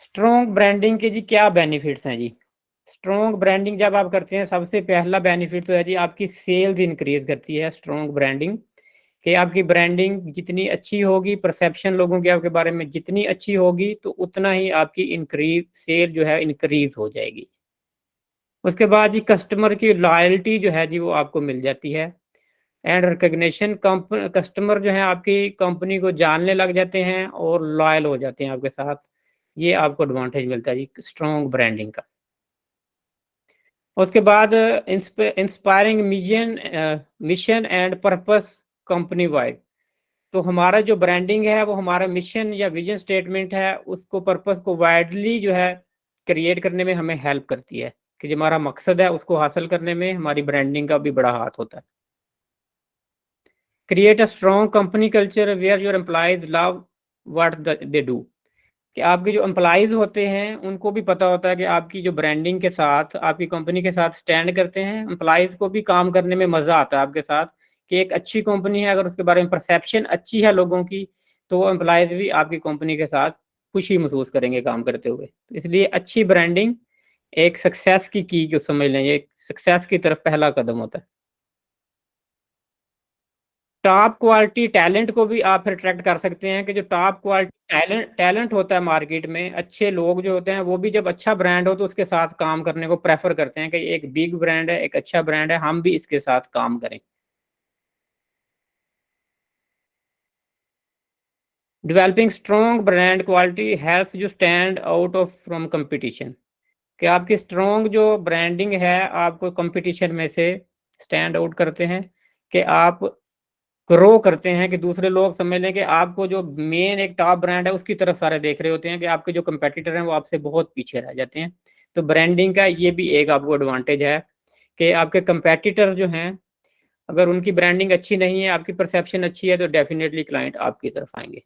Strong branding के जी क्या benefits हैं जी? स्ट्रॉन्ग ब्रांडिंग जब आप करते हैं, सबसे पहला बेनिफिट तो है जी, आपकी सेल्स इंक्रीज करती है स्ट्रॉन्ग ब्रांडिंग। कि आपकी ब्रांडिंग जितनी अच्छी होगी, परसेप्शन लोगों की आपके बारे में जितनी अच्छी होगी, तो उतना ही आपकी इंक्रीज सेल जो है इंक्रीज हो जाएगी। उसके बाद जी कस्टमर की लॉयल्टी जो है जी वो आपको मिल जाती है। एंड रिकग्निशन, कस्टमर जो है आपकी कंपनी को जानने लग जाते हैं और लॉयल हो जाते हैं आपके साथ। ये आपको एडवांटेज मिलता है जी स्ट्रॉन्ग ब्रांडिंग का। उसके बाद inspiring mission and purpose company wide. तो हमारा जो ब्रांडिंग है वो हमारा मिशन या विजन स्टेटमेंट है, उसको पर्पस को वाइडली जो है क्रिएट करने में हमें हेल्प करती है। कि जो हमारा मकसद है उसको हासिल करने में हमारी ब्रांडिंग का भी बड़ा हाथ होता है। Create a strong company culture where your employees love what they do. कि आपके जो एम्प्लॉयज होते हैं उनको भी पता होता है कि आपकी जो ब्रांडिंग के साथ, आपकी कंपनी के साथ स्टैंड करते हैं। एम्प्लॉयज को भी काम करने में मजा आता है आपके साथ। कि एक अच्छी कंपनी है, अगर उसके बारे में परसेप्शन अच्छी है लोगों की, तो वो एम्प्लॉयज भी आपकी कंपनी के साथ खुशी महसूस करेंगे काम करते हुए। तो इसलिए अच्छी ब्रांडिंग एक सक्सेस की जो समझ लें, ये सक्सेस की तरफ पहला कदम होता है। टॉप क्वालिटी टैलेंट को भी आप अट्रैक्ट कर सकते हैं। कि जो टॉप क्वालिटी टैलेंट होता है मार्केट में, अच्छे लोग जो होते हैं वो भी जब अच्छा ब्रांड हो तो उसके साथ काम करने को प्रेफर करते हैं। कि एक बिग ब्रांड है, एक अच्छा ब्रांड है, हम भी इसके साथ काम करें। Developing strong brand quality helps you stand out of from competition. कि आपकी स्ट्रॉन्ग जो ब्रांडिंग है आपको कंपटीशन में से स्टैंड आउट करते हैं। कि आप ग्रो करते हैं, कि दूसरे लोग समझ लें कि आपको जो मेन एक टॉप ब्रांड है उसकी तरफ सारे देख रहे होते हैं। कि आपके जो कंपेटिटर हैं वो आपसे बहुत पीछे रह जाते हैं। तो ब्रांडिंग का ये भी एक आपको एडवांटेज है। कि आपके कंपेटिटर जो हैं, अगर उनकी ब्रांडिंग अच्छी नहीं है, आपकी परसेप्शन अच्छी है, तो डेफिनेटली क्लाइंट आपकी तरफ आएंगे।